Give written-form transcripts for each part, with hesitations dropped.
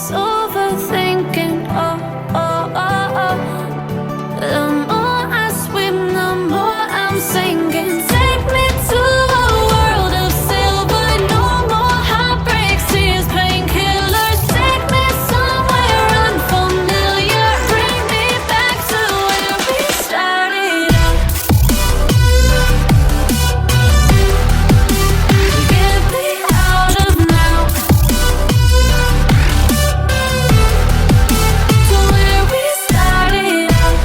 this overthinking. Oh, oh, oh, oh. The more I swim, the more I'm sinking. Take me to a world of silver. No more heartbreaks, tears, painkillers. Take me somewhere unfamiliar. Bring me back to where we started out. Get me out of now. To where we started out.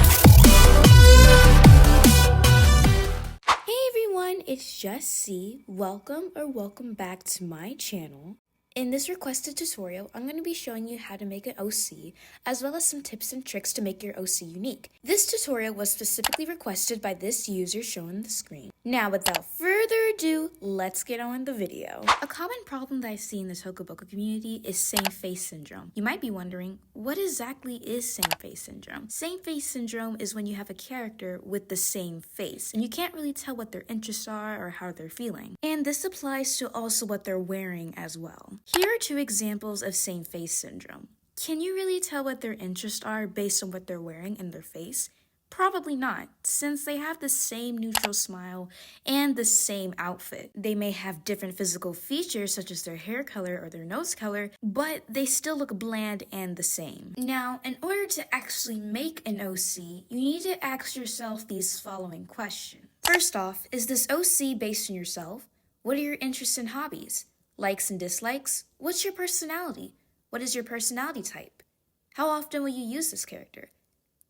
Hey everyone, it's JustZiiss. Welcome back to my channel. In this requested tutorial, I'm going to be showing you how to make an OC, as well as some tips and tricks to make your OC unique. This tutorial was specifically requested by this user shown on the screen. Now, without further ado, let's get on with the video. A common problem that I see in the Toca community is same face syndrome. You might be wondering, what exactly is same face syndrome? Same face syndrome is when you have a character with the same face, and you can't really tell what their interests are or how they're feeling. And this applies to also what they're wearing as well. Here are two examples of same face syndrome. Can you really tell what their interests are based on what they're wearing in their face? Probably not, since they have the same neutral smile and the same outfit. They may have different physical features such as their hair color or their nose color, but they still look bland and the same. Now, in order to actually make an OC, you need to ask yourself these following questions. First off, is this OC based on yourself? What are your interests and hobbies? Likes and dislikes? What's your personality? What is your personality type? How often will you use this character?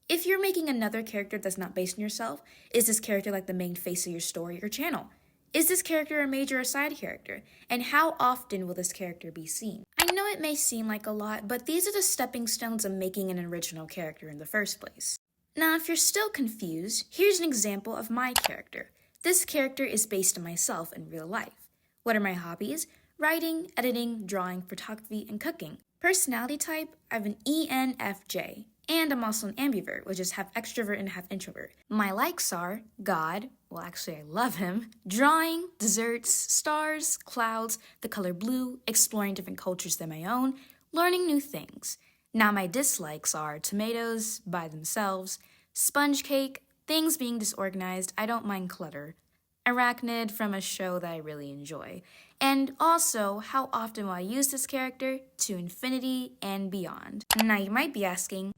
If you're making another character that's not based on yourself, is this character like the main face of your story or channel? Is this character a major or side character? And how often will this character be seen? I know it may seem like a lot, but these are the stepping stones of making an original character in the first place. Now, if you're still confused, here's an example of my character. This character is based on myself in real life. What are my hobbies? Writing, editing, drawing, photography, and cooking. Personality type, I have an ENFJ. And I'm also an ambivert, which is half extrovert and half introvert. My likes are God, well actually I love him, drawing, desserts, stars, clouds, the color blue, exploring different cultures than my own, learning new things. Now my dislikes are tomatoes by themselves, sponge cake, things being disorganized, I don't mind clutter, arachnid from a show that I really enjoy, and also how often will I use this character to infinity and beyond. Now you might be asking,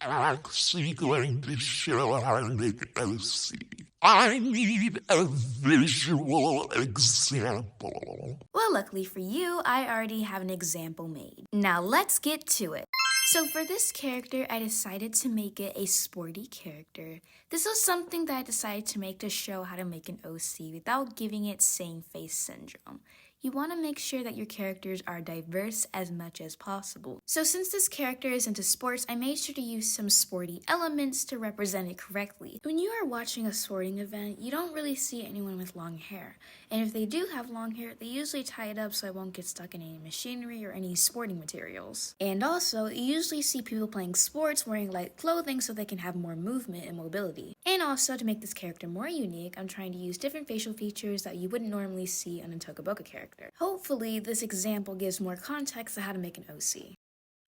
Actually going to show how to make an OC. I need a visual example. well, luckily for you, I already have an example made. Now let's get to it. So for this character, I decided to make it a sporty character. This was something that I decided to make to show how to make an OC without giving it same face syndrome. You want to make sure that your characters are diverse as much as possible. So since this character is into sports, I made sure to use some sporty elements to represent it correctly. When you are watching a sporting event, you don't really see anyone with long hair. And if they do have long hair, they usually tie it up so it won't get stuck in any machinery or any sporting materials. And also, you usually see people playing sports wearing light clothing so they can have more movement and mobility. And also, to make this character more unique, I'm trying to use different facial features that you wouldn't normally see on a Toca character. Hopefully, this example gives more context to how to make an OC.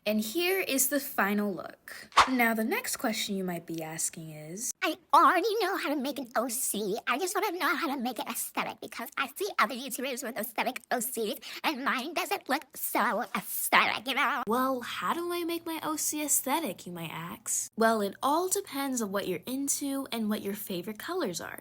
And here is the final look. Now, the next question you might be asking is, I already know how to make an OC. I just want to know how to make it aesthetic because I see other YouTubers with aesthetic OCs and mine doesn't look so aesthetic, you know? well, how do I make my OC aesthetic, you might ask? Well, it all depends on what you're into and what your favorite colors are.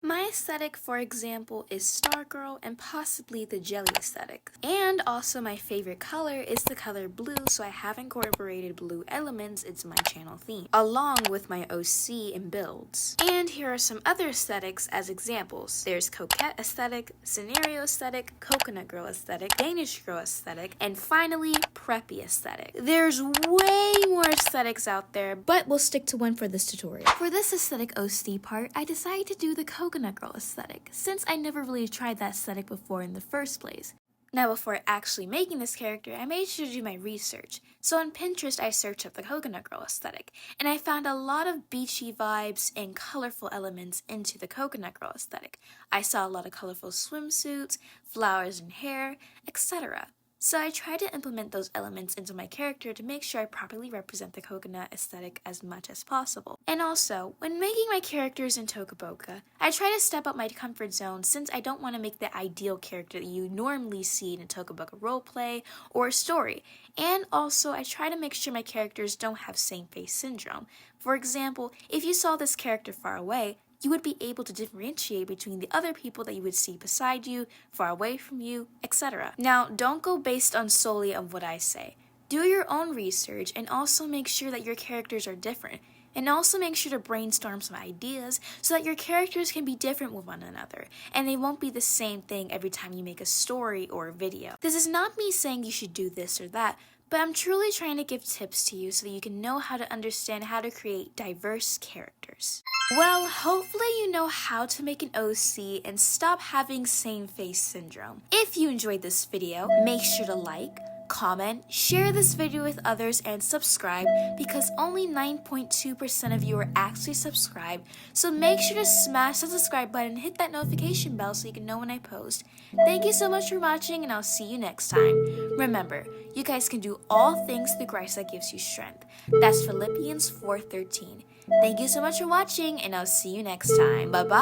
My aesthetic, for example, is Stargirl and possibly the jelly aesthetic. And also my favorite color is the color blue, so I have incorporated blue elements into my channel theme, along with my OC and builds. And here are some other aesthetics as examples. There's coquette aesthetic, scenario aesthetic, coconut girl aesthetic, Danish girl aesthetic, and finally, preppy aesthetic. There's way more aesthetics out there, but we'll stick to one for this tutorial. For this aesthetic OC part, I decided to do the coconut girl aesthetic, since I never really tried that aesthetic before in the first place. Now, before actually making this character, I made sure to do my research. So on Pinterest, I searched up the coconut girl aesthetic, and I found a lot of beachy vibes and colorful elements into the coconut girl aesthetic. I saw a lot of colorful swimsuits, flowers and hair, etc. So I try to implement those elements into my character to make sure I properly represent the coconut aesthetic as much as possible. And also, when making my characters in Toca Boca, I try to step out my comfort zone since I don't want to make the ideal character that you normally see in a Toca Boca roleplay or a story. And also, I try to make sure my characters don't have same face syndrome. For example, if you saw this character far away, you would be able to differentiate between the other people that you would see beside you, far away from you, etc. Now, don't go based on solely on what I say. Do your own research and also make sure that your characters are different. And also make sure to brainstorm some ideas so that your characters can be different with one another and they won't be the same thing every time you make a story or a video. This is not me saying you should do this or that, but I'm truly trying to give tips to you so that you can know how to understand how to create diverse characters. Well, hopefully you know how to make an OC and stop having same face syndrome. If you enjoyed this video, make sure to like, comment, share this video with others, and subscribe because only 9.2% of you are actually subscribed. So make sure to smash the subscribe button and hit that notification bell so you can know when I post. Thank you so much for watching and I'll see you next time. Remember, you guys can do all things through Christ that gives you strength. That's Philippians 4:13. Thank you so much for watching and I'll see you next time. Bye-bye!